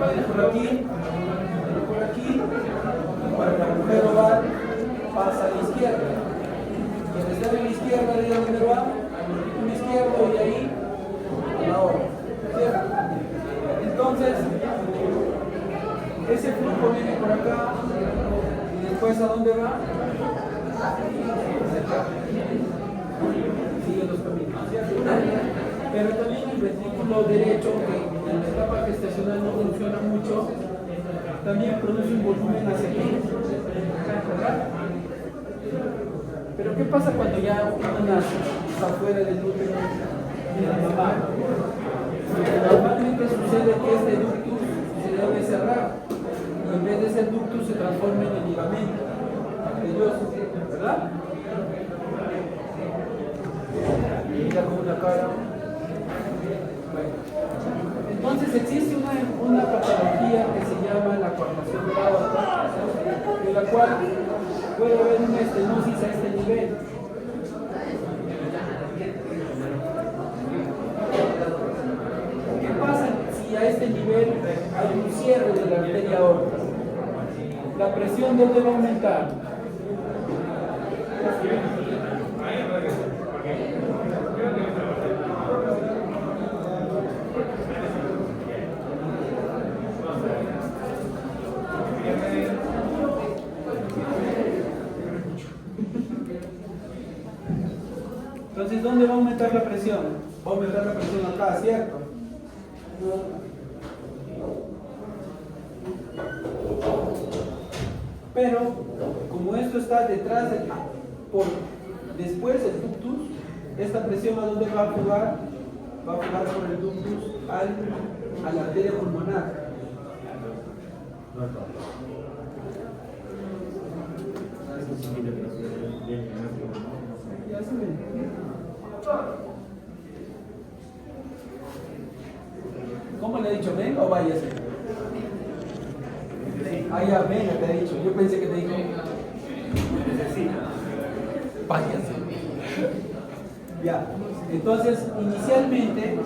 Va a ir por aquí, y para el agujero va, pasa a la izquierda. Quien está en la izquierda, ¿de dónde va? Un izquierdo y ahí a la otra. ¿Cierto? Entonces, ese flujo viene por acá y después ¿a dónde va? Sigue los caminos, ¿cierto? Pero también el ventrículo derecho, que en la etapa gestacional no funciona mucho, también produce un volumen hacia aquí, ¿verdad? Pero ¿qué pasa cuando ya uno nace, está fuera del útero de la mamá? Normalmente sucede que este ductus se debe cerrar y en vez de ser ductus se transforma en el ligamento arterioso, ¿verdad? Mira como una cara. Bueno. Entonces existe una patología que se llama la coartación de la aorta, en la cual puede haber una estenosis a este nivel. ¿Qué pasa si a este nivel hay un cierre de la arteria aorta? La presión ¿dónde va a aumentar? Entonces, ¿dónde va a aumentar la presión? Va a aumentar la presión acá, ¿cierto? Pero, como esto está detrás después del ductus, esta presión ¿a dónde va a jugar? Va a jugar por el ductus a la arteria pulmonar. Ya se ve. ¿Cómo le he dicho? ¿Venga o váyase? Ah, ya, venga, te he dicho. Yo pensé que te dijo. Váyase. Ya. Entonces, inicialmente,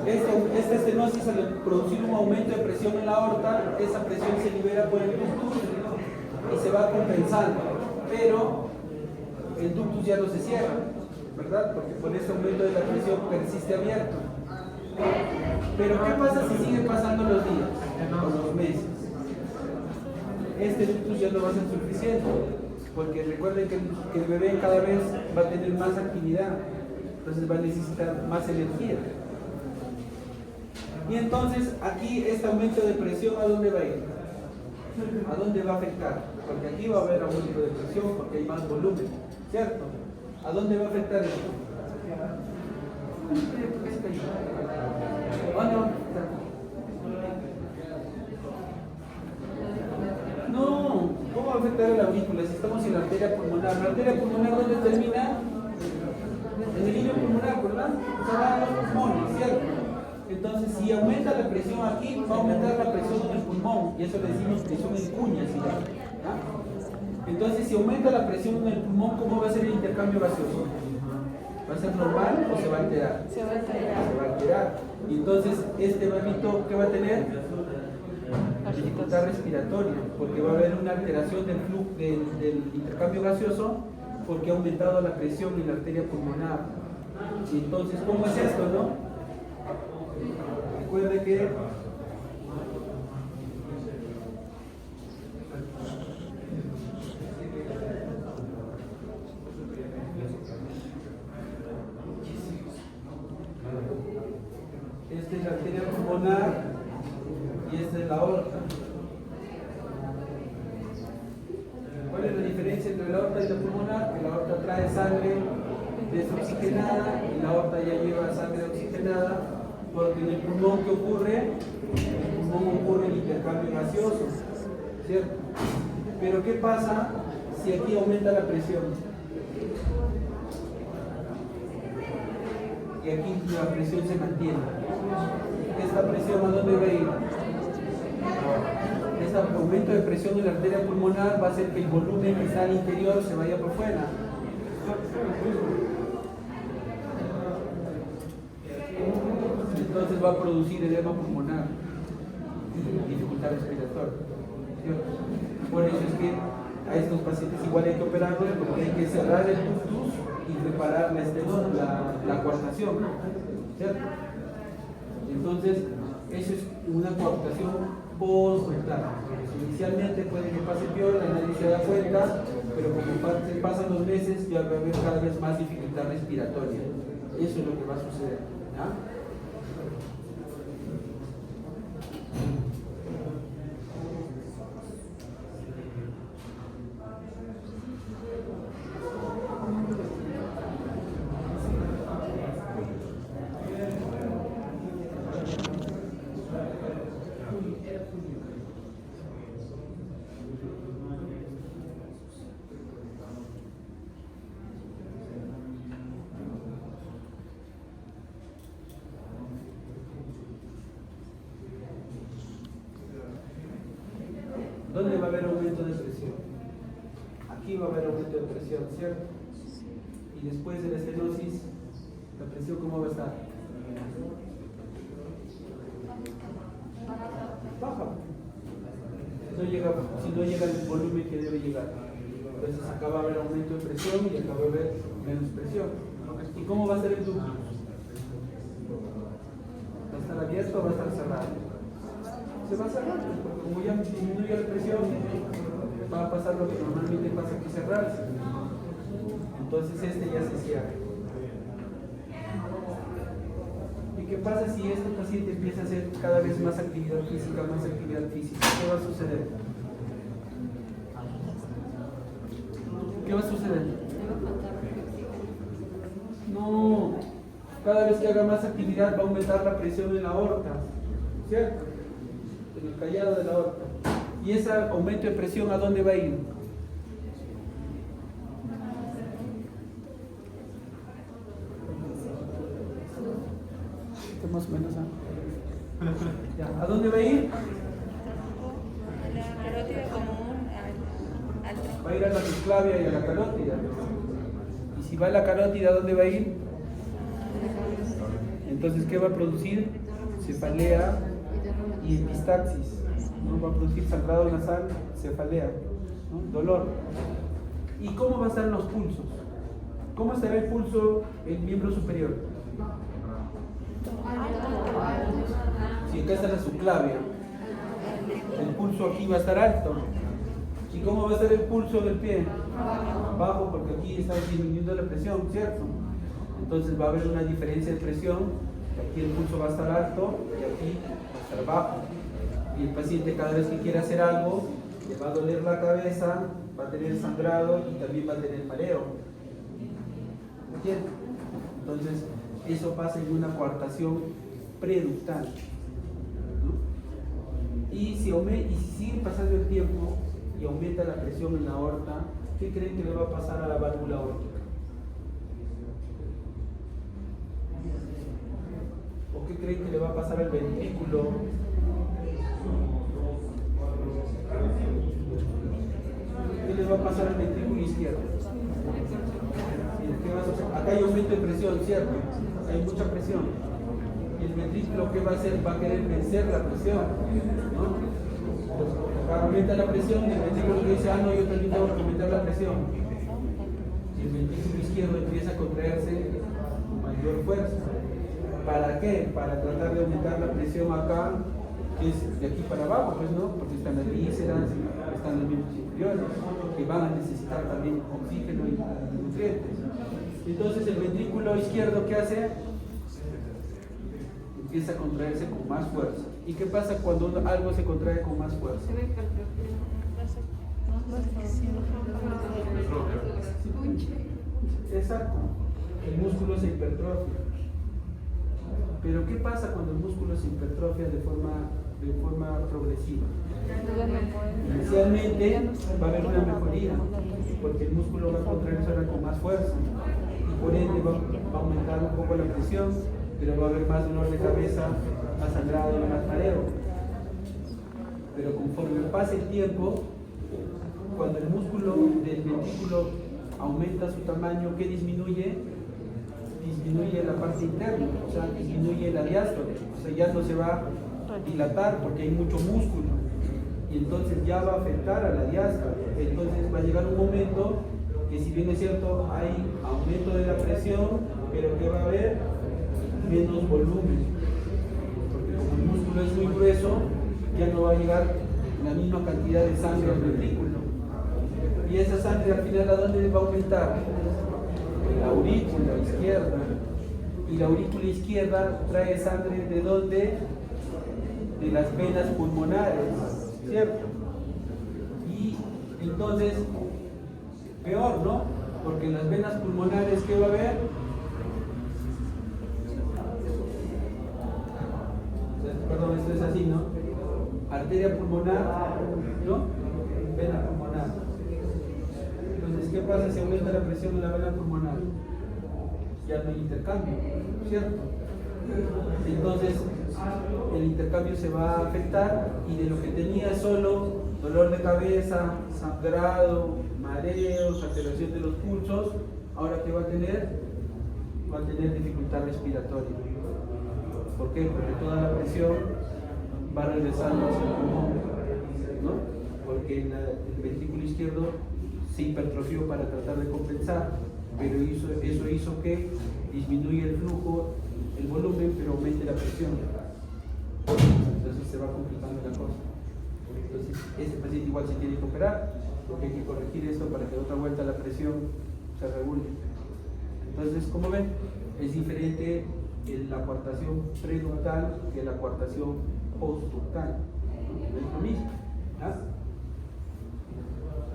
esta estenosis al producir un aumento de presión en la aorta, esa presión se libera por el ductus y se va compensando. Pero el ductus ya no se cierra, ¿verdad? Porque con ese aumento de la presión persiste abierto. Pero ¿qué pasa si siguen pasando los días o los meses? Este ductus ya no va a ser suficiente, porque recuerden que el bebé cada vez va a tener más actividad, entonces va a necesitar más energía. Y entonces aquí este aumento de presión ¿a dónde va a ir? ¿A dónde va a afectar? Porque aquí va a haber aumento de presión porque hay más volumen, ¿cierto? ¿A dónde va a afectar esto? No, ¿cómo va a afectar el aurícula si estamos en la arteria pulmonar? ¿La arteria pulmonar dónde termina? En el hilo pulmonar, ¿verdad? O sea, va a los pulmones, ¿cierto? Entonces, si aumenta la presión aquí, va a aumentar la presión en el pulmón, y eso le decimos presión en cuña, ¿sí? Entonces, si aumenta la presión en el pulmón, ¿cómo va a ser el intercambio gaseoso? ¿Va a ser normal o se va a alterar? Se va a alterar. Se va a alterar. Y entonces, este bebito, ¿qué va a tener? Dificultad respiratoria, porque va a haber una alteración del flujo del intercambio gaseoso, porque ha aumentado la presión en la arteria pulmonar. Y entonces, ¿cómo es esto, no? Recuerde que esta es la arteria pulmonar y esta es la aorta. ¿Cuál es la diferencia entre la aorta y la pulmonar? Que la aorta trae sangre desoxigenada y la aorta ya lleva sangre oxigenada, porque en el pulmón, ¿qué ocurre? En el pulmón ocurre el intercambio gaseoso, ¿cierto? Pero ¿qué pasa si aquí aumenta la presión? Y aquí la presión se mantiene. ¿Esta presión a dónde va a ir? Este aumento de presión en la arteria pulmonar va a hacer que el volumen que está al interior se vaya por fuera. Entonces va a producir edema pulmonar y dificultad respiratoria, ¿cierto? Por eso es que a estos pacientes igual hay que operarlos, porque hay que cerrar el ductus y preparar la coartación, ¿cierto? Entonces, eso es una coartación post-rectal. Inicialmente puede que pase peor, nadie se da cuenta, pero como pasan los meses ya va a haber cada vez más dificultad respiratoria. Eso es lo que va a suceder, ¿ya? ¿Dónde va a haber aumento de presión? Aquí va a haber aumento de presión, ¿cierto? Y después de la estenosis, ¿la presión cómo va a estar? Baja. Si no llega el volumen que debe llegar. Entonces acá va a haber aumento de presión y acá va a haber menos presión. ¿Y cómo va a ser el ductus? ¿Va a estar abierto o va a estar cerrado? Se va a cerrar, porque como ya disminuye la presión, va a pasar lo que normalmente pasa, que cerrarse. Entonces este ya se cierra. ¿Y qué pasa si este paciente empieza a hacer cada vez más actividad física, más actividad física? ¿Qué va a suceder? ¿Qué va a suceder? No, cada vez que haga más actividad va a aumentar la presión en la aorta, ¿cierto? En el callado de la aorta. ¿Y ese aumento de presión a dónde va a ir? Más o menos, ¿ah? ¿A dónde va a ir? A la carótida común, Va a ir a la subclavia y a la carótida. Y si va a la carótida, ¿a dónde va a ir? Entonces, ¿qué va a producir? Cefalea y epistaxis, ¿no? Va a producir sangrado nasal, cefalea, ¿no? Dolor. ¿Y cómo va a estar los pulsos? ¿Cómo estará el pulso en el miembro superior? Si acá está la subclavia, el pulso aquí va a estar alto. ¿Y cómo va a estar el pulso del pie? Bajo, porque aquí está disminuyendo la presión, ¿cierto? Entonces va a haber una diferencia de presión. Aquí el pulso va a estar alto y aquí va a estar bajo. Y el paciente cada vez que quiera hacer algo, le va a doler la cabeza, va a tener sangrado y también va a tener mareo. ¿Entiendes? Entonces, eso pasa en una coartación preductal, ¿no? Y si sigue pasando el tiempo y aumenta la presión en la aorta, ¿qué creen que le va a pasar a la válvula aórtica? ¿O qué creen que le va a pasar al ventrículo? ¿Qué le va a pasar al ventrículo izquierdo? Acá hay aumento de presión, ¿cierto? Hay mucha presión. Y el ventrículo, ¿qué va a hacer? Va a querer vencer la presión, ¿no? Entonces, acá aumenta la presión y el ventrículo dice, no, yo también tengo que aumentar la presión. Y el ventrículo izquierdo empieza a contraerse con mayor fuerza. ¿Para qué? Para tratar de aumentar la presión acá, que es de aquí para abajo, pues, ¿no? Porque están las vísceras, están los miembros inferiores, que van a necesitar también oxígeno y nutrientes. Entonces el ventrículo izquierdo, ¿qué hace? Empieza a contraerse con más fuerza. ¿Y qué pasa cuando algo se contrae con más fuerza? Exacto. El músculo se hipertrofia. Pero ¿qué pasa cuando el músculo se hipertrofia de forma progresiva? Inicialmente va a haber una mejoría, porque el músculo va a contraerse ahora con más fuerza. Por ende va a aumentar un poco la presión, pero va a haber más dolor de cabeza, más sangrado, más mareo. Pero conforme pase el tiempo, cuando el músculo del ventrículo aumenta su tamaño, ¿qué disminuye? disminuye la parte interna, o sea, disminuye la diástole, o sea, ya no se va a dilatar porque hay mucho músculo y entonces ya va a afectar a la diástole. Entonces va a llegar un momento que, si bien es cierto, hay aumento de la presión, pero que va a haber menos volumen, porque como el músculo es muy grueso, ya no va a llegar la misma cantidad de sangre al ventrículo. Y esa sangre al final, ¿a dónde va a aumentar? En la aurícula izquierda. Y la aurícula izquierda trae sangre ¿de dónde? De las venas pulmonares, ¿cierto? Y entonces, peor, ¿no? Porque en las venas pulmonares, ¿qué va a haber? Perdón, esto es así, ¿no? Arteria pulmonar, ¿no? Vena pulmonar. Entonces, ¿qué pasa si aumenta la presión en la vena pulmonar? Ya no hay intercambio, ¿cierto? Entonces, el intercambio se va a afectar y de lo que tenía solo dolor de cabeza, sangrado, mareos, alteración de los pulsos, ahora ¿qué va a tener? Va a tener dificultad respiratoria. ¿Por qué? Porque toda la presión va regresando hacia el pulmón, ¿no? Porque el ventrículo izquierdo se hipertrofió para tratar de compensar, pero eso hizo que disminuya el flujo, el volumen, pero aumente la presión. Entonces se va complicando la cosa. Entonces ese paciente igual se tiene que operar, porque hay que corregir esto para que de otra vuelta la presión se regule. Entonces, como ven, es diferente la coartación preductal que la coartación postductal. No es lo mismo. ¿Ah?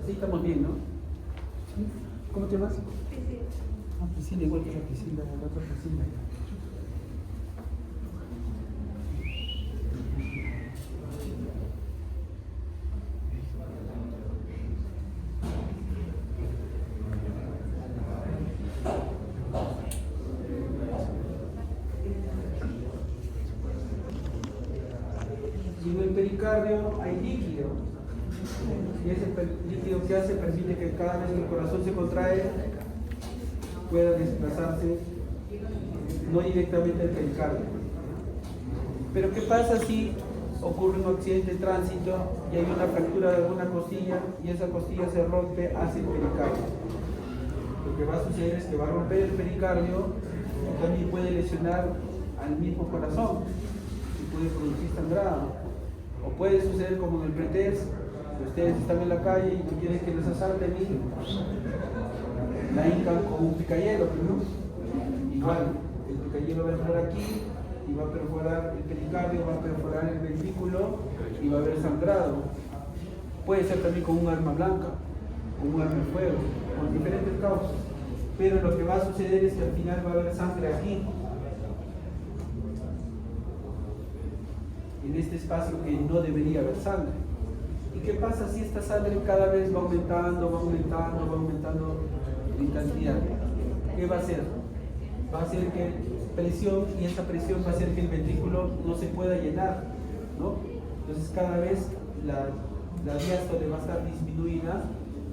Así estamos bien, ¿no? ¿Sí? ¿Cómo te llamas? Priscila. Ah, Priscila, igual que la Priscila, la otra Priscila. Y en el pericardio hay líquido. Y ese líquido que hace permite que cada vez que el corazón se contrae pueda desplazarse no directamente al pericardio. Pero ¿qué pasa si ocurre un accidente de tránsito y hay una fractura de alguna costilla y esa costilla se rompe hacia el pericardio? Lo que va a suceder es que va a romper el pericardio y también puede lesionar al mismo corazón y puede producir sangrado. O puede suceder como en el pretest, que ustedes están en la calle y no quieren que les asalten y la hincan con un picayelo, ¿no? Igual, el picayelo va a entrar aquí y va a perforar el pericardio, va a perforar el ventrículo y va a haber sangrado. Puede ser también con un arma blanca, con un arma de fuego, con diferentes causas. Pero lo que va a suceder es que al final va a haber sangre aquí, en este espacio que no debería haber sangre. ¿Y qué pasa si esta sangre cada vez va aumentando en cantidad? ¿Qué va a hacer? Va a hacer que presión, y esa presión va a hacer que el ventrículo no se pueda llenar, ¿no? Entonces cada vez la diástole va a estar disminuida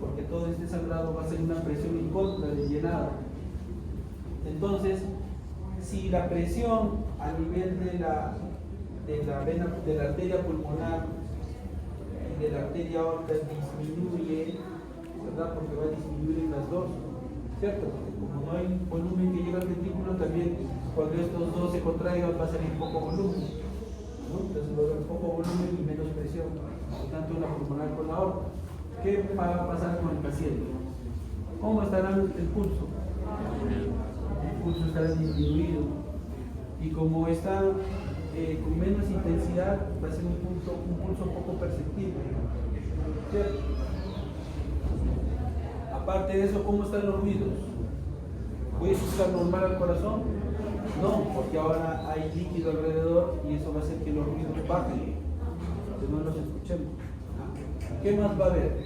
porque todo este sangrado va a ser una presión en contra de llenado. Entonces, si la presión a nivel de la vena, de la arteria pulmonar y de la arteria aorta disminuye, ¿verdad? Porque va a disminuir en las dos, ¿cierto? Porque como no hay volumen que llega al ventrículo, también cuando estos dos se contraigan va a salir poco volumen, ¿no? Entonces va a haber poco volumen y menos presión, tanto la pulmonar como la aorta. ¿Qué va a pasar con el paciente? ¿Cómo estará el pulso? El pulso estará disminuido y como está con menos intensidad, va a ser un pulso poco perceptible, ¿cierto? Aparte de eso, ¿cómo están los ruidos? ¿Puede estar normal al corazón? No, porque ahora hay líquido alrededor y eso va a hacer que los ruidos bajen, que no los escuchemos. ¿Qué más va a haber?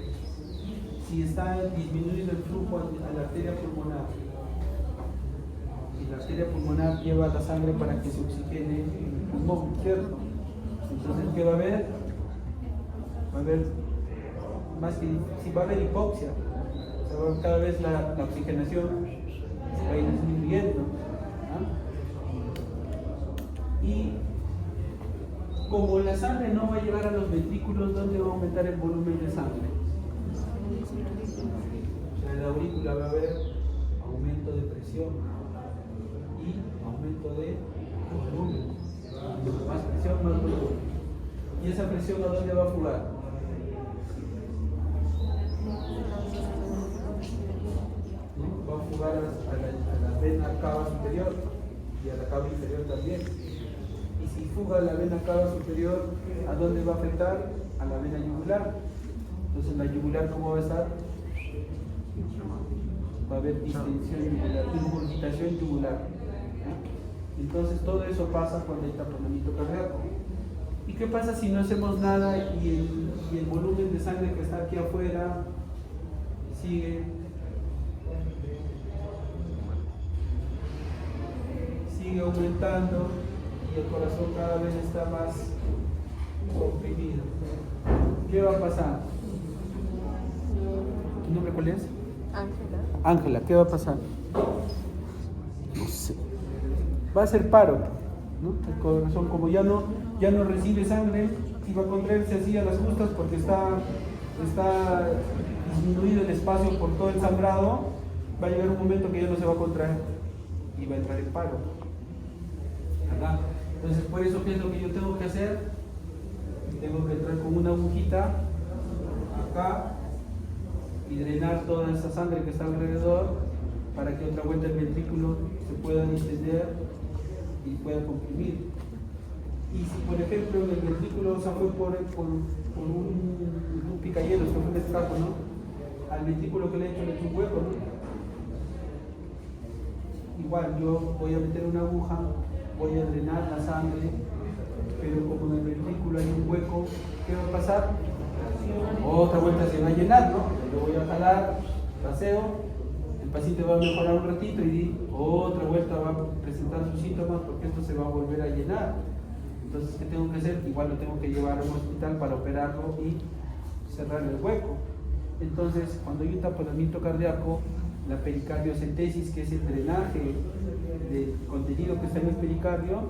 Si está disminuido el flujo a la arteria pulmonar, y la arteria pulmonar lleva la sangre para que se oxigene el pulmón, ¿cierto? Entonces, ¿qué va a haber? Va a haber más que, si va a haber hipoxia, o sea, cada vez la oxigenación se va a ir disminuyendo. ¿Ah? Y como la sangre no va a llegar a los ventrículos, ¿dónde va a aumentar el volumen de sangre? En la aurícula va a haber aumento de presión y aumento de volumen. Más presión, más volumen. ¿Y esa presión a dónde va a fugar? ¿No? Va a fugar a la vena cava superior y a la cava inferior también. Y si fuga la vena cava superior, ¿a dónde va a afectar? A la vena yugular. Entonces la yugular, ¿cómo va a estar? Va a haber distensión yugular, ingurgitación yugular. Entonces todo eso pasa cuando hay taponamiento cardíaco. ¿Y qué pasa si no hacemos nada y el volumen de sangre que está aquí afuera sigue aumentando y el corazón cada vez está más comprimido? ¿Qué va a pasar? ¿Tu nombre cuál es? Ángela. Ángela, ¿qué va a pasar? No sé. Va a ser paro, ¿no? El corazón, como ya no recibe sangre, y va a contraerse así a las justas porque está disminuido el espacio por todo el sangrado, va a llegar un momento que ya no se va a contraer y va a entrar en paro. ¿Verdad? Entonces, por eso, ¿qué es lo que yo tengo que hacer? Tengo que entrar con una agujita acá y drenar toda esa sangre que está alrededor para que otra vuelta el ventrículo se pueda distender y pueda comprimir. Y si, por ejemplo, el ventrículo se fue por un picayelo, se fue un escapo, ¿no? Al ventrículo que le he hecho un hueco, ¿no? Igual, yo voy a meter una aguja, voy a drenar la sangre, pero como en el ventrículo hay un hueco, ¿qué va a pasar? Otra vuelta se va a llenar, ¿no? Yo voy a jalar, paseo, el paciente va a mejorar un ratito y otra vuelta va a presentar sus síntomas porque esto se va a volver a llenar. Entonces, ¿qué tengo que hacer? Igual lo tengo que llevar a un hospital para operarlo y cerrar el hueco. Entonces, cuando hay un taponamiento cardíaco, la pericardiocentesis, que es el drenaje del contenido que está en el pericardio,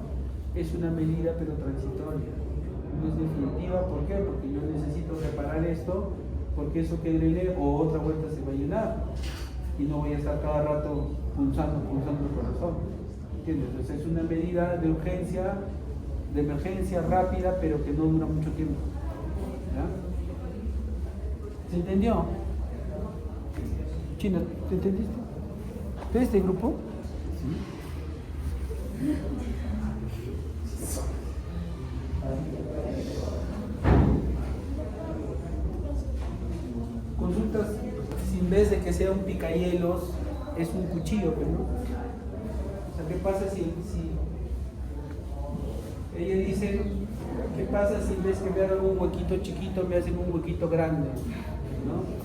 es una medida pero transitoria. No es definitiva. ¿Por qué? Porque yo necesito reparar esto, porque eso que drené o otra vuelta se va a llenar y no voy a estar cada rato pulsando el corazón. ¿Entiendes? Entonces es una medida de urgencia, de emergencia rápida, pero que no dura mucho tiempo. ¿Ya? ¿Se entendió? China, ¿te entendiste? ¿De este grupo? Sí. Consultas sin vez de que sea un picahielos, es un cuchillo, pero no. O sea, ¿qué pasa si ella dice, ¿qué pasa si en vez que me hagan un huequito chiquito, me hacen un huequito grande? ¿No?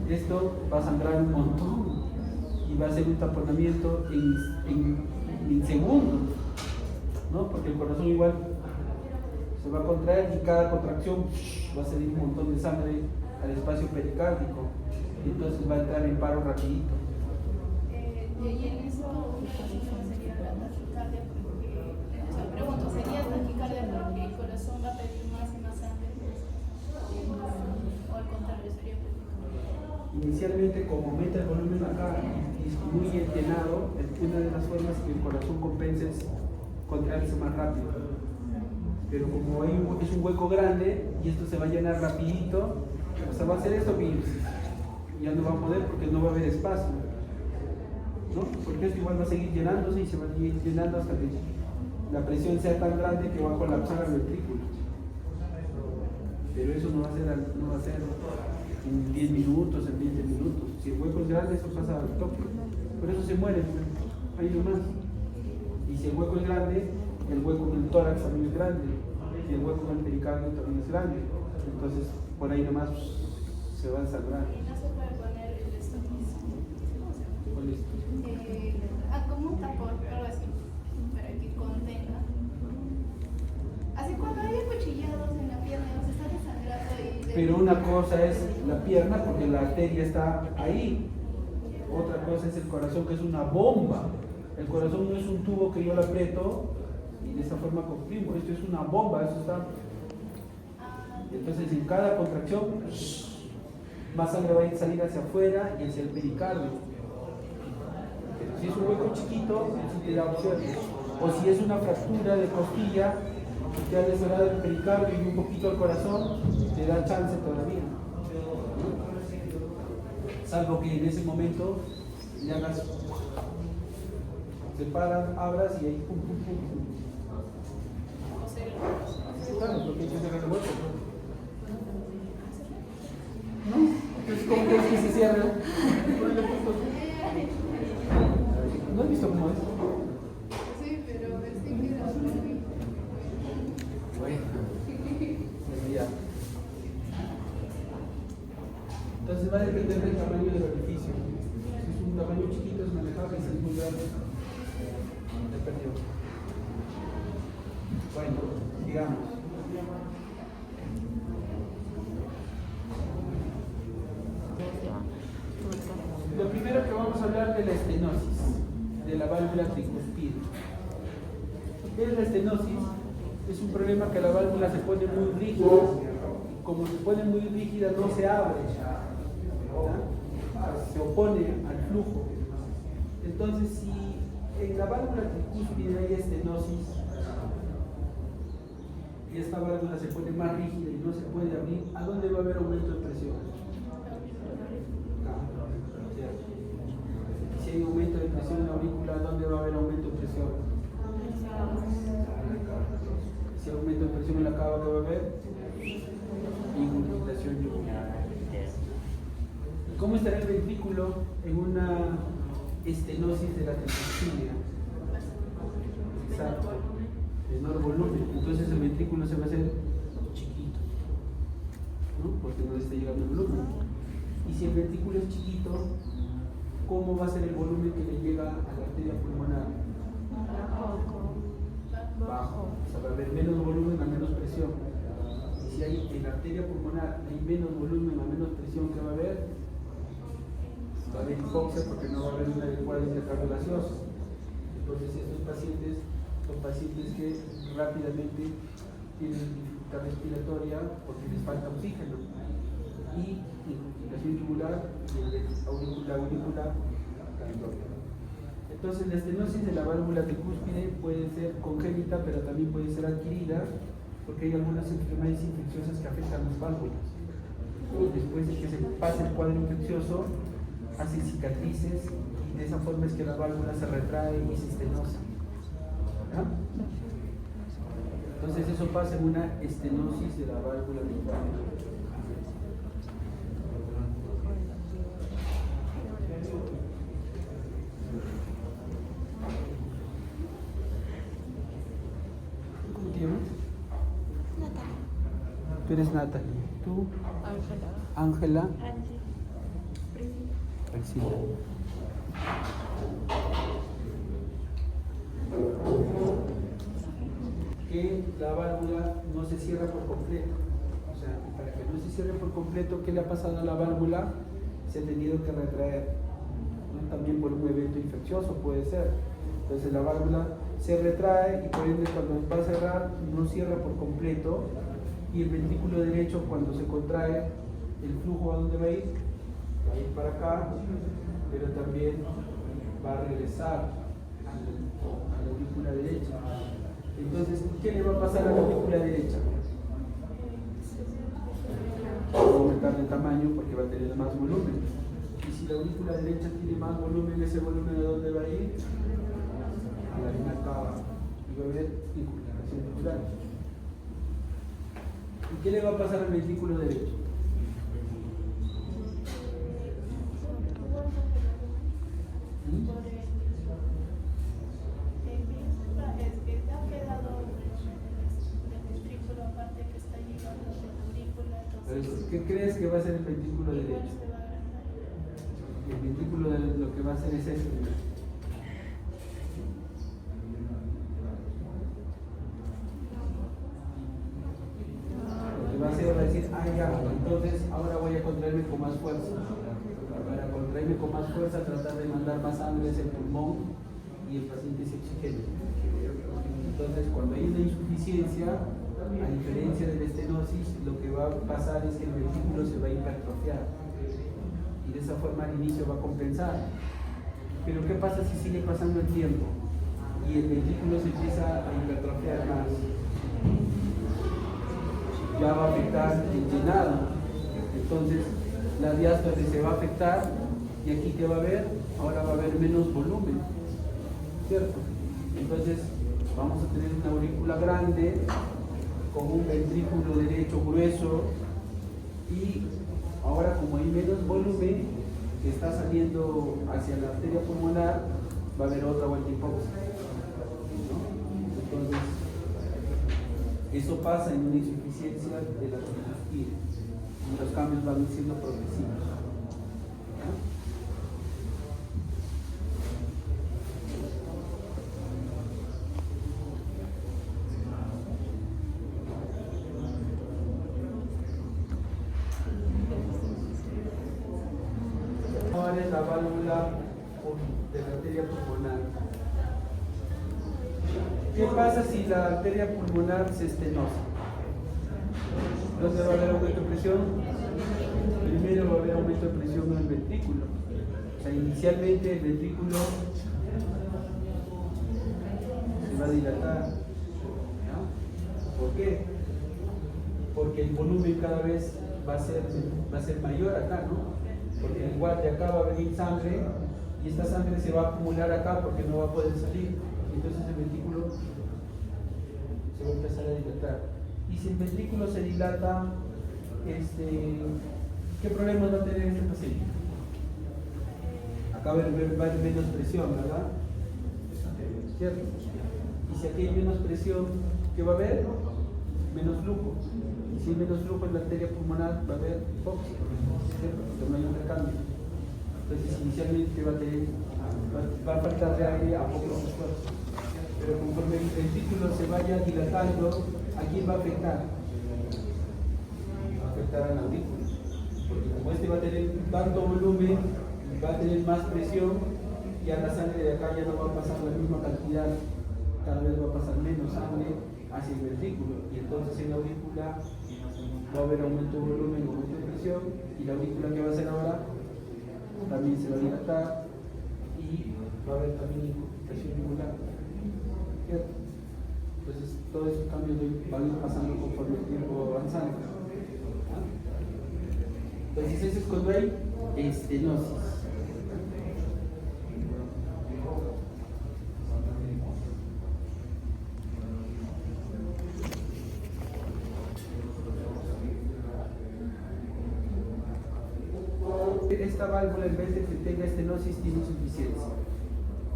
Esto va a sangrar un montón y va a ser un taponamiento en segundos, ¿no? Porque el corazón igual se va a contraer y cada contracción va a salir un montón de sangre al espacio pericárdico y entonces va a entrar en paro rapidito. Y en eso no sería la taquicardia, porque, o sea, pregunto, ¿sería taquicardia porque el corazón va a pedir más y más sangre? ¿O al contrario, sería Inicialmente, como aumenta el volumen acá y disminuye el llenado, una de las formas que el corazón compensa es contraerse más rápido. Pero como es un hueco grande y esto se va a llenar rapidito, o sea, va a hacer esto y ya no va a poder porque no va a haber espacio, ¿no? Porque esto igual va a seguir llenándose y se va a ir llenando hasta que la presión sea tan grande que va a colapsar el ventrículo. Pero eso no va a ser en 10 minutos, en 20 minutos. Si el hueco es grande, eso pasa al toque. Por eso se muere, ahí nomás. Y si el hueco es grande, el hueco en el tórax también es grande. Y el hueco en el pericardio también es grande. Entonces, por ahí nomás se va a sangrar. Y no se puede poner el estoquismo. ¿Cuál es? Como un tapón, algo así, para que contenga. Así cuando hay cuchillados en la pierna, se está desangrando y... Pero una cosa es la pierna porque la arteria está ahí. Otra cosa es el corazón, que es una bomba. El corazón no es un tubo que yo lo aprieto y de esa forma comprimo. Esto es una bomba, eso está. Entonces en cada contracción más sangre va a salir hacia afuera y hacia el pericardio. Pero si es un hueco chiquito, eso te da opciones. O si es una fractura de costilla, que ha lesionado el pericardio y un poquito el corazón, te da chance todavía. Salvo que en ese momento le hagas, separas, abras y ahí pum, pum, pum, pum. Claro, porque hay que cerrar el hueco. ¿No? Entonces, ¿cómo crees que se cierra? ¿No has visto cómo es? Sí, pero es que queda muy... Bueno, ya. Entonces va a depender del tamaño del orificio. Si es un tamaño chiquito es manejable, si es muy grande, te perdió. Bueno, digamos. Lo primero que vamos a hablar de la estenosis, de la válvula tricuspide. ¿Qué es la estenosis? Es un problema que la válvula se pone muy rígida. Como se pone muy rígida, no se abre, se opone al flujo. Entonces, si en la válvula tricúspide hay estenosis y esta válvula se pone más rígida y no se puede abrir, ¿a dónde va a haber aumento de presión? Si hay aumento de presión en la aurícula, ¿dónde va a haber aumento de presión? Si hay aumento de presión en la cava, ¿qué va a haber? Ingurgitación yugular. ¿Cómo estará el ventrículo en una estenosis de la tricuspide? Exacto, menor volumen. Entonces el ventrículo se va a hacer chiquito, ¿no? Porque no le está llegando el volumen. Y si el ventrículo es chiquito, ¿cómo va a ser el volumen que le llega a la arteria pulmonar? Bajo. O sea, va a haber menos volumen a menos presión. Y si hay en la arteria pulmonar hay menos volumen a menos presión, ¿qué va a haber? Va a haber hipoxia porque no va a haber una adecuada intercambio gaseoso. Entonces estos pacientes son pacientes que rápidamente tienen dificultad respiratoria porque les falta oxígeno. Y incrustación yugular y la aurícula cantórica. Entonces la estenosis de la válvula tricúspide puede ser congénita, pero también puede ser adquirida, porque hay algunas enfermedades infecciosas que afectan las válvulas. Y después de que se pase el cuadro infeccioso, hacen cicatrices y de esa forma es que la válvula se retrae y se estenosa. ¿Ah? Entonces eso pasa en una estenosis de la válvula tricúspide. ¿Cómo te llamas? Natalia. Tú eres Natalia. ¿Tú? Ángela. Ángela. Priscila. Que la válvula no se cierra por completo. O sea, para que no se cierre por completo, ¿qué le ha pasado a la válvula? Se ha tenido que retraer, ¿no? También por un evento infeccioso puede ser. Entonces la válvula se retrae y por ende cuando va a cerrar no cierra por completo, y el ventrículo derecho cuando se contrae, el flujo ¿a dónde va a ir? Va a ir para acá, pero también va a regresar a la aurícula derecha. Entonces, ¿qué le va a pasar a la aurícula derecha? Va a aumentar de tamaño porque va a tener más volumen. Y si la aurícula derecha tiene más volumen, ¿ese volumen a dónde va a ir? A la vena cava. Y va a haber incurvación yugular. ¿Y qué le va a pasar al ventrículo derecho? ¿Qué crees que va a ser el ventrículo derecho? El ventrículo derecho lo que va a hacer es esto. Lo que va a hacer va a decir, ah ya, entonces ahora voy a contraerme con más fuerza. Para contraer contraerme con más fuerza, tratar de mandar más sangre hacia el pulmón y el paciente se oxigena. Entonces, cuando hay una insuficiencia, a diferencia de la estenosis, lo que va a pasar es que el ventrículo se va a hipertrofiar y de esa forma al inicio va a compensar. Pero ¿qué pasa si sigue pasando el tiempo y el ventrículo se empieza a hipertrofiar más? Ya va a afectar el llenado. Entonces, la diástole se va a afectar y aquí ¿qué va a haber? Ahora va a haber menos volumen, ¿cierto? Entonces, vamos a tener una aurícula grande con un ventrículo derecho grueso y ahora como hay menos volumen que está saliendo hacia la arteria pulmonar, va a haber otra vuelta hipóxia, ¿no? Entonces, eso pasa en una insuficiencia de la tonsilosquía y los cambios van siendo progresivos. Ahora es la válvula de la arteria pulmonar. ¿Qué pasa si la arteria pulmonar se estenosa? ¿Dónde va a haber aumento de presión? Primero va a haber aumento de presión en el ventrículo. O sea, inicialmente el ventrículo se va a dilatar. ¿No? ¿Por qué? Porque el volumen cada vez va a ser mayor acá, ¿no? Porque igual de acá va a venir sangre y esta sangre se va a acumular acá porque no va a poder salir. Entonces el ventrículo se va a empezar a dilatar. Y si el ventrículo se dilata, ¿qué problemas va a tener este paciente? Acá va a haber menos presión, ¿verdad? ¿Cierto? Y si aquí hay menos presión, ¿qué va a haber? Menos flujo. Y si hay menos flujo en la arteria pulmonar, va a haber hipoxia, ¿cierto? Porque no hay intercambio. Entonces inicialmente va a faltar de aire a poco esfuerzo. Pero conforme el ventrículo se vaya dilatando, ¿a quién va a afectar? Va a afectar al aurículo. Porque como este va a tener tanto volumen, va a tener más presión, ya la sangre de acá ya no va a pasar la misma cantidad, cada vez va a pasar menos sangre hacia el ventrículo. Y entonces en la aurícula va a haber aumento de volumen, aumento de presión, y la aurícula que va a hacer ahora también se va a dilatar y va a haber también presión angular. Entonces todos esos cambios van pasando conforme el tiempo avanzando. Entonces eso es cuando hay estenosis. Esta válvula, en vez de que tenga estenosis, tiene insuficiencia.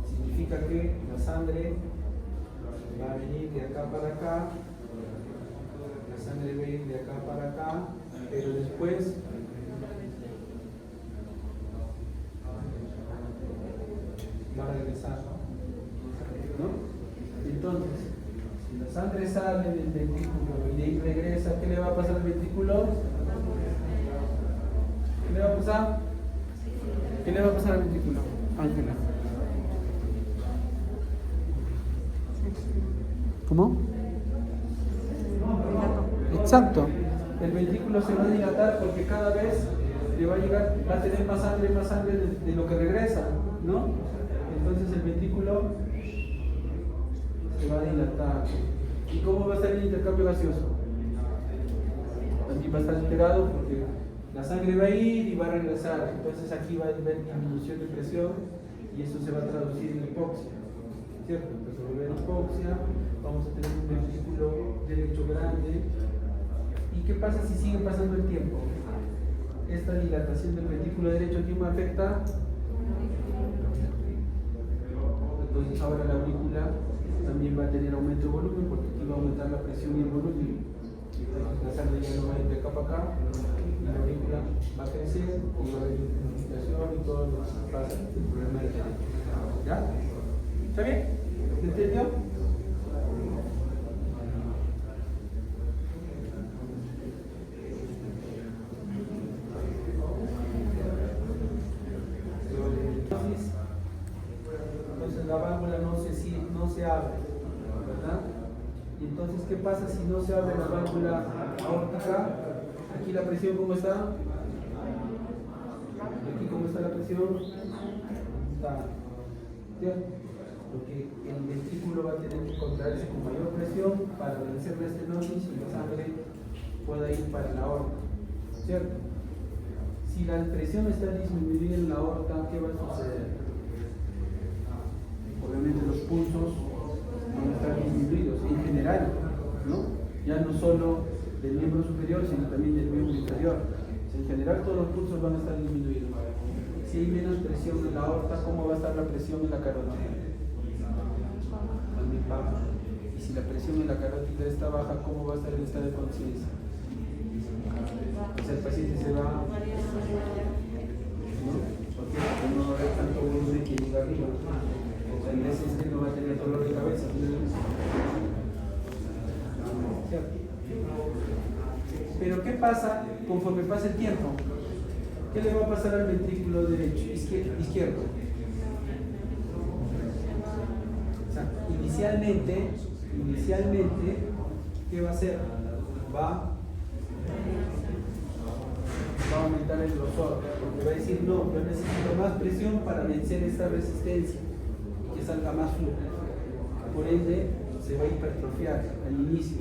Significa que la sangre va a venir de acá para acá, la sangre va a ir de acá para acá, pero después va a regresar, ¿no? Entonces, si la sangre sale del ventrículo y de ahí regresa, ¿qué le va a pasar al ventrículo? ¿Qué le va a pasar? ¿Qué le va a pasar al ventrículo, Ángela? ¿Cómo? Exacto. El ventrículo se va a dilatar porque cada vez le va a llegar, va a tener más sangre de lo que regresa, ¿no? Entonces el ventrículo se va a dilatar. ¿Y cómo va a estar el intercambio gaseoso? También va a estar alterado porque la sangre va a ir y va a regresar. Entonces aquí va a haber disminución de presión y eso se va a traducir en hipoxia, ¿cierto? Entonces va a haber hipoxia, vamos a tener un ventrículo derecho grande. ¿Y qué pasa si sigue pasando el tiempo? Esta dilatación del ventrículo derecho, ¿a quién me afecta? Entonces ahora la aurícula también va a tener aumento de volumen porque aquí va a aumentar la presión y el volumen. Entonces la sangre ya no va a ir de acá para acá, y la aurícula va a crecer y va a haber infiltración y todo lo que pasa, el problema del cerebro. ¿Ya? ¿Está bien? ¿Entendió? ¿qué pasa si no se abre la válvula aórtica? Aquí la presión, ¿cómo está? Aquí, ¿cómo está la presión? Está. ¿Ya? Porque el ventrículo va a tener que contraerse con mayor presión para vencer la estenosis y la sangre pueda ir para la aorta, ¿cierto? Si la presión está disminuida en la aorta, ¿qué va a suceder? Obviamente los pulsos van a estar disminuidos en general, ¿no? Ya no solo del miembro superior, sino también del miembro inferior. En general todos los pulsos van a estar disminuidos. Si hay menos presión en la aorta, ¿cómo va a estar la presión en la carótida? También baja. Y si la presión en la carótida está baja, ¿cómo va a estar el estado de conciencia? Pues el paciente se va, ¿no? Porque no va a haber tanto volumen que llega arriba. O sea, en ese no va a tener dolor de cabeza. Pero ¿qué pasa conforme pasa el tiempo? ¿Qué le va a pasar al ventrículo derecho, izquierdo? O sea, inicialmente, ¿qué va a hacer? Va a aumentar el grosor, porque va a decir, no, yo necesito más presión para vencer esta resistencia y que salga más flujo. Por ende, se va a hipertrofiar al inicio,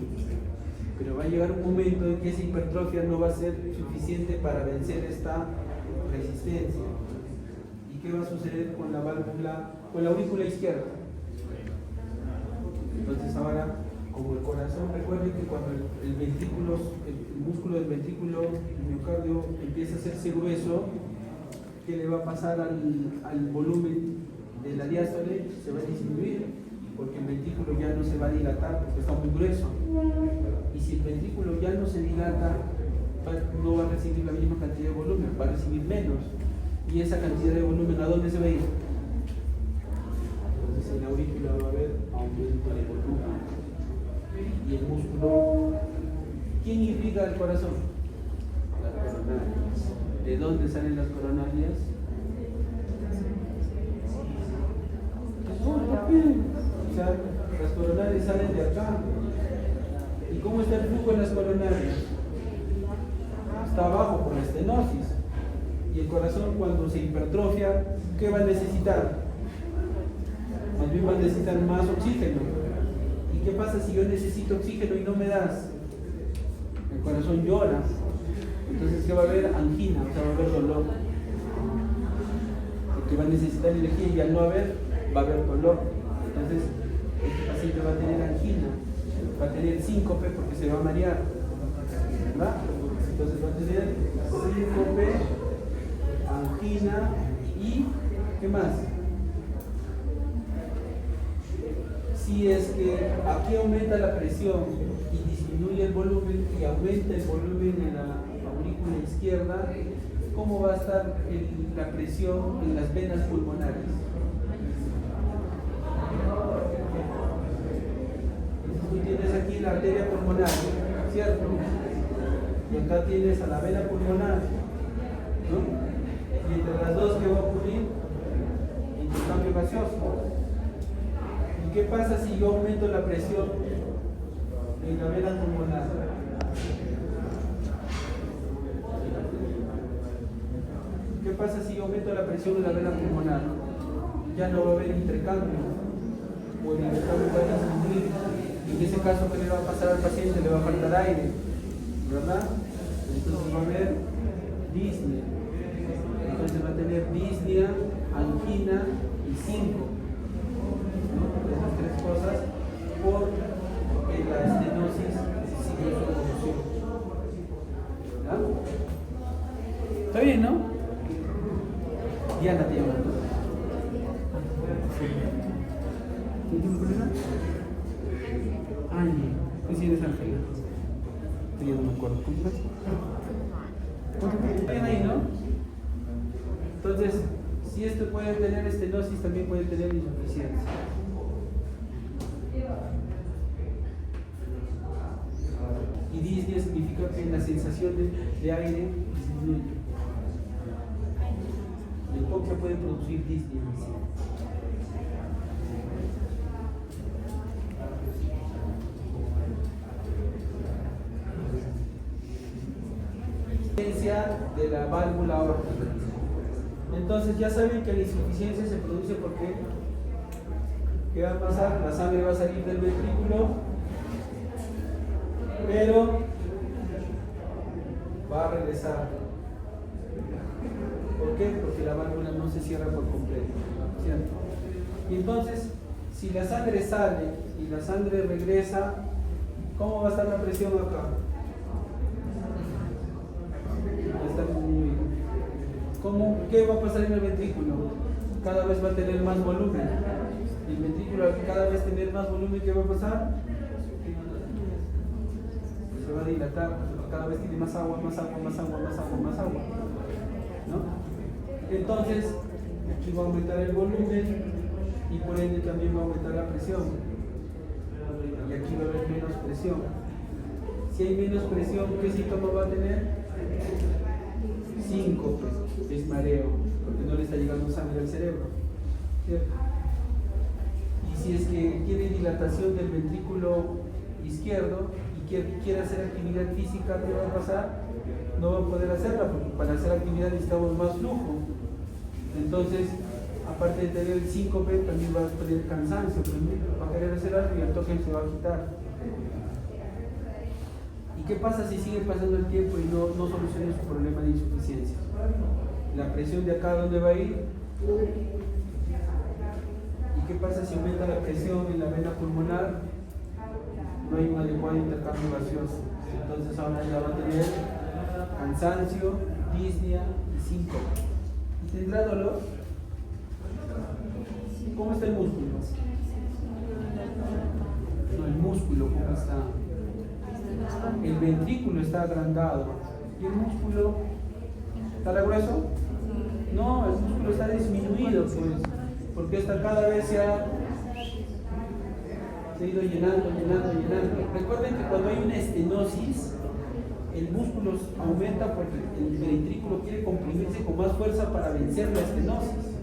pero va a llegar un momento en que esa hipertrofia no va a ser suficiente para vencer esta resistencia. ¿Y qué va a suceder con la válvula, con la aurícula izquierda? Entonces ahora, como el corazón, recuerden que cuando el ventrículo, el músculo del ventrículo, el miocardio empieza a hacerse grueso, ¿qué le va a pasar al volumen de la diástole? Se va a disminuir, porque el ventrículo ya no se va a dilatar porque está muy grueso. Y si el ventrículo ya no se dilata, no va a recibir la misma cantidad de volumen, va a recibir menos. Y esa cantidad de volumen, ¿a dónde se va a ir? Entonces en la aurícula va a haber aumento de volumen. Y el músculo, ¿quién irriga el corazón? Las coronarias. ¿De dónde salen las coronarias? O sea, las coronarias salen de acá. ¿Y cómo está el flujo en las coronarias? Está abajo por la estenosis. Y el corazón, cuando se hipertrofia, ¿qué va a necesitar? Más bien va a necesitar más oxígeno. ¿Y qué pasa si yo necesito oxígeno y no me das? El corazón llora. Entonces, ¿qué va a haber? Angina, o sea, va a haber dolor. Porque va a necesitar energía y al no haber, va a haber dolor. Entonces, este paciente va a tener angina, va a tener síncope porque se va a marear, ¿verdad? Entonces va a tener síncope, angina y ¿qué más? Si es que aquí aumenta la presión y disminuye el volumen y aumenta el volumen en la aurícula izquierda, ¿cómo va a estar la presión en las venas pulmonares? Tú tienes aquí la arteria pulmonar, ¿cierto? Y acá tienes a la vena pulmonar, ¿no? Y entre las dos, ¿qué va a ocurrir? Intercambio gaseoso. ¿Y qué pasa si yo aumento la presión en la vena pulmonar? ¿Qué pasa si yo aumento la presión en la vena pulmonar? Ya no va a haber intercambio, o el intercambio va a disminuir. En ese caso, ¿qué le va a pasar al paciente? Le va a faltar aire, ¿verdad? Entonces va a haber disnea. Entonces va a tener disnea, angina y síncope. Esas tres cosas por la estenosis sigue su evolución. ¿Verdad? ¿Está bien, no? Diana te llama. ¿Tienes un problema? Ay, ¿qué tienes, Ángela? Yo no me acuerdo. ¿Cuánto bien ahí, no? Entonces, si esto puede tener estenosis, también puede tener insuficiencia. Y disnea significa que la sensación de aire disminuye. El hipoxia puede producir disnea. de la válvula aórtica. Entonces ya saben que la insuficiencia se produce porque ¿qué va a pasar? La sangre va a salir del ventrículo, pero va a regresar. ¿Por qué? Porque la válvula no se cierra por completo, ¿cierto? Y entonces, si la sangre sale y la sangre regresa, ¿cómo va a estar la presión acá? ¿Qué va a pasar en el ventrículo? Cada vez va a tener más volumen. El ventrículo, al cada vez tener más volumen, ¿qué va a pasar? Se va a dilatar. Cada vez tiene más agua, más agua, más agua, más agua, más agua, ¿no? Entonces, aquí va a aumentar el volumen y por ende también va a aumentar la presión. Y aquí va a haber menos presión. Si hay menos presión, ¿qué síntoma va a tener? Síncope, es mareo, porque no le está llegando sangre al cerebro, ¿cierto? Y si es que tiene dilatación del ventrículo izquierdo y quiere hacer actividad física, ¿qué va a pasar? No va a poder hacerla, porque para hacer actividad necesitamos más flujo. Entonces, aparte de tener el síncope, también va a tener cansancio, va a querer hacer algo y el toque se va a quitar. ¿Y qué pasa si sigue pasando el tiempo y no soluciona su problema de insuficiencia? La presión de acá, ¿dónde va a ir? ¿Y qué pasa si aumenta la presión en la vena pulmonar? No hay un adecuado intercambio gaseoso. Entonces ahora ya va a tener cansancio, disnea y síncope. ¿Y tendrá dolor? ¿Cómo está el músculo? No, el músculo, ¿cómo está? El ventrículo está agrandado. ¿Y el músculo está grueso? No, el músculo está disminuido, pues, porque esta cada vez se ha ido llenando. Recuerden que cuando hay una estenosis, el músculo aumenta porque el ventrículo quiere comprimirse con más fuerza para vencer la estenosis.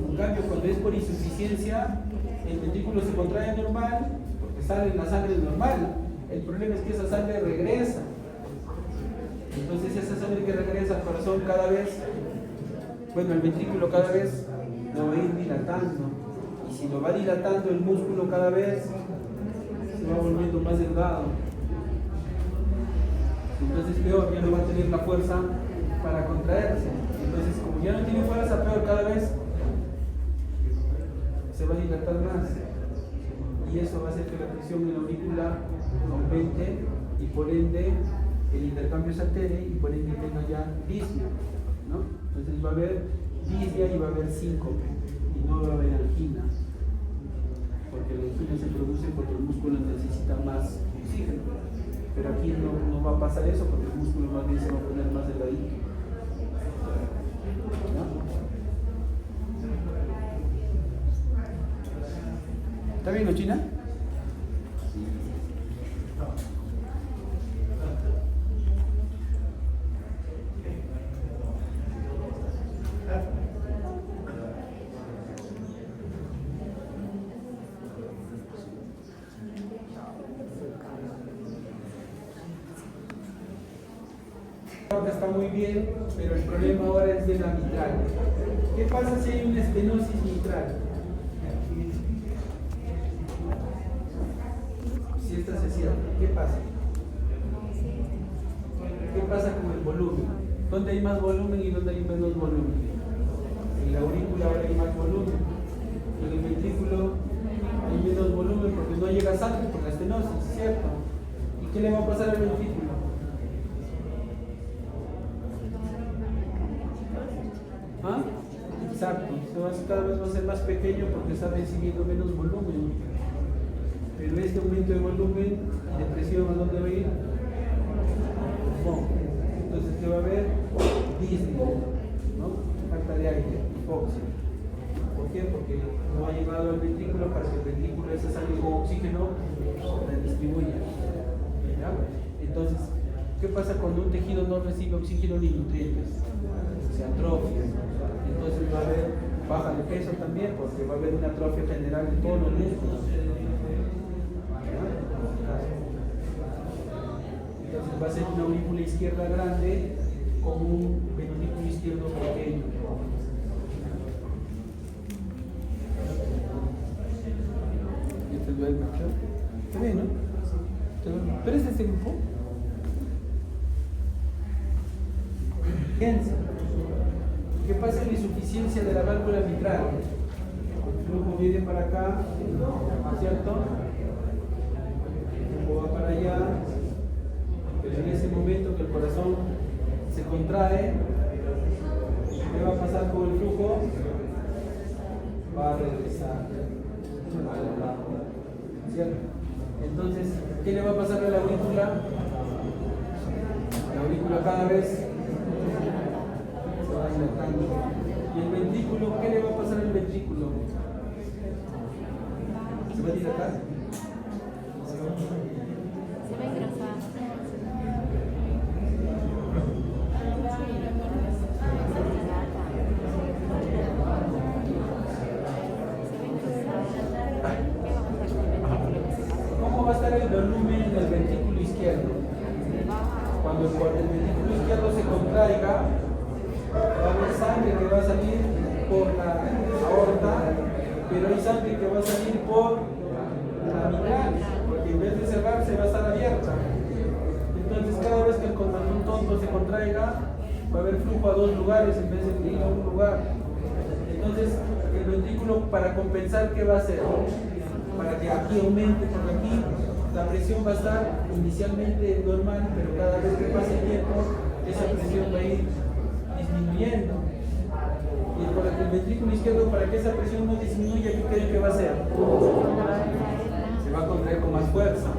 En cambio, cuando es por insuficiencia, el ventrículo se contrae normal, porque sale la sangre normal. El problema es que esa sangre regresa. Entonces esa sangre que regresa al corazón cada vez, el ventrículo cada vez lo va a ir dilatando. Y si lo va dilatando el músculo cada vez, se va volviendo más delgado. Entonces peor, ya no va a tener la fuerza para contraerse. Entonces como ya no tiene fuerza, peor cada vez se va a dilatar más. Y eso va a hacer que la presión en la aurícula aumente y por ende el intercambio se altere y por ende tenga ya disnea, ¿no? Entonces va a haber disnea y va a haber síncope y no va a haber angina, porque la angina se produce porque el músculo necesita más oxígeno, pero aquí no va a pasar eso porque el músculo más bien se va a poner más delgadito, ¿no? ¿Está bien, China? Está muy bien, pero el problema ahora es de la mitral. ¿Qué pasa si hay una estenosis mitral? Si esta se cierra, ¿qué pasa? ¿Qué pasa con el volumen? ¿Dónde hay más volumen y dónde hay menos volumen? En la aurícula ahora hay más volumen. En el ventrículo hay menos volumen porque no llega sangre por la estenosis, ¿cierto? ¿Y qué le va a pasar al ventrículo? ¿Ah? Exacto, cada vez va a ser más pequeño porque está recibiendo menos volumen. Pero este aumento de volumen y de presión, ¿a dónde va a ir? Entonces, ¿qué va a haber? Disnea, ¿no? Falta de aire, hipoxia. ¿Por qué? Porque no ha llegado al ventrículo para que el ventrículo esa sangre con oxígeno la distribuya. ¿Ya? Entonces, ¿qué pasa cuando un tejido no recibe oxígeno ni nutrientes? Se atrofia. Entonces va a haber baja de peso también, porque va a haber una atrofia general de todos los músculos. Entonces va a ser una aurícula izquierda grande con un ventrículo izquierdo pequeño. ¿Te duele mucho? ¿Está bien, no? ¿Pero es de este grupo? Fíjense, ¿qué pasa en la insuficiencia de la válvula mitral? El flujo viene para acá, ¿cierto? El flujo va para allá, pero en ese momento que el corazón se contrae, ¿qué va a pasar con el flujo? Va a regresar al lado, ¿cierto? Entonces, ¿qué le va a pasar a la aurícula? La aurícula cada vez se va dilatando. ¿Y el ventrículo? ¿Qué le va a pasar al ventrículo? ¿Se va a dilatar? Se va a engrosar. ¿Cómo va a estar el volumen del ventrículo izquierdo? Cuando el ventrículo izquierdo se contraiga, va a haber sangre que va a salir por la aorta, pero hay sangre que va a salir por la mitral, porque en vez de cerrarse va a estar abierta. Entonces cada vez que el corazón tonto se contraiga, va a haber flujo a dos lugares en vez de ir a un lugar. Entonces el ventrículo, para compensar, ¿qué va a hacer? Para que aquí aumente, porque aquí la presión va a estar inicialmente normal, pero cada vez que pase el tiempo, esa presión va a ir disminuyendo. Y por el ventrículo izquierdo, para que esa presión no disminuya, ¿qué creen que va a hacer? Se va a contraer con más fuerza.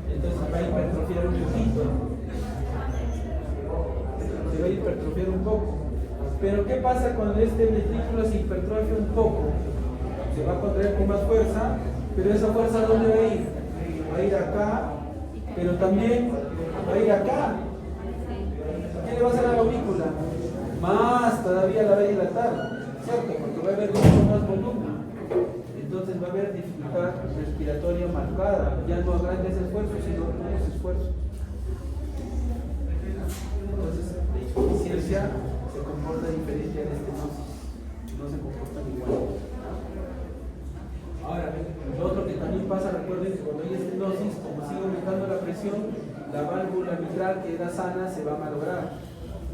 Entonces va a hipertrofiar un poquito. Se va a hipertrofiar un poco. Pero ¿qué pasa cuando este ventrículo se hipertrofia un poco? Se va a contraer con más fuerza, pero esa fuerza ¿dónde va a ir? Va a ir acá, pero también va a ir acá. ¿Qué le va a hacer a la aurícula? Más todavía la va a dilatar, ¿cierto? Porque va a haber mucho más volumen. Entonces va a haber dificultad respiratoria marcada, ya no a grandes esfuerzos, sino a pocos esfuerzos. Entonces la insuficiencia se comporta diferente a la estenosis, no se comportan igual. Ahora, lo otro que también pasa, recuerden que cuando hay estenosis, como sigue aumentando la presión, la válvula mitral que era sana se va a malograr.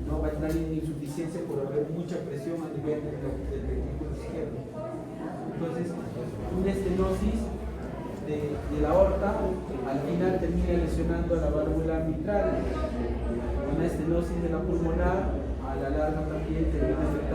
No va a entrar en insuficiencia por haber mucha presión a nivel del ventrículo izquierdo. Entonces, una estenosis de la aorta al final termina lesionando a la válvula mitral. Una estenosis de la pulmonar a la larga también termina afectando